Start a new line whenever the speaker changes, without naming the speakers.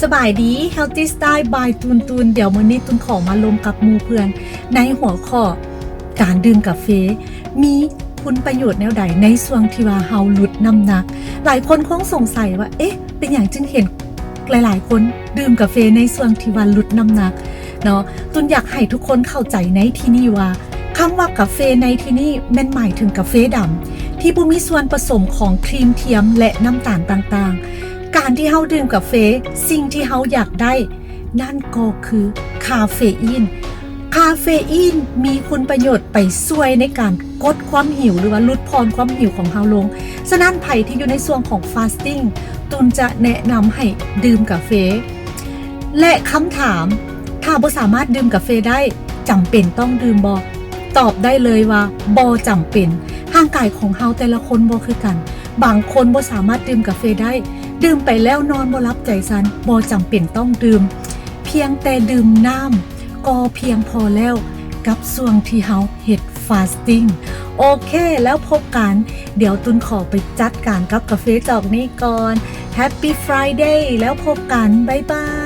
สบายดี Healthy Style by ตูนเดี๋ยวมื้อนี้ตุนขอมาลงกับหมู่เพื่อนในหัวข้อการดื่มกาแฟมีคุณประโยชน์แนวใดในช่วงที่ว่าเฮาลดน้ำหนักหลายคนคงสงสัยว่าเอ๊ะเป็นอย่างจึงเห็นหลายๆคนดื่มกาแฟในช่วงที่ว่าลดน้ำหนักเนาะตุนอยากให้ทุกคนเข้าใจในที่นี้ว่าคำว่ากาแฟในที่นี้แม่นหมายถึงกาแฟดำที่บ่มีส่วนผสมของครีมเทียมและน้ำตาลต่างๆการที่เฮาดื่มกาแฟสิ่งที่เฮาอยากได้นั่นก็คือคาเฟอีนมีคุณประโยชน์ไปช่วยในการกดความหิวหรือว่าลดพรความหิวของเฮาลงฉะนั้นไผที่อยู่ในช่วงของฟาสติ้งตุนจะแนะนำให้ดื่มกาแฟและคำถามถ้าบ่สามารถดื่มกาแฟได้จำเป็นต้องดื่มบ่ตอบได้เลยว่าบ่จำเป็นร่างกายของเฮาแต่ละคนบ่คือกันบางคนบ่สามารถดื่มกาแฟได้ดื่มไปแล้วนอนบ่หลับใจสั่นบ่จำเป็นต้องดื่มเพียงแต่ดื่มน้ำก็เพียงพอแล้วกับช่วงที่เฮาเฮ็ดฟาสติ้งโอเคแล้วพบกันเดี๋ยวตุนขอไปจัดการกับกาแฟจอกนี้ก่อน Happy Friday แล้วพบกันบ๊ายบาย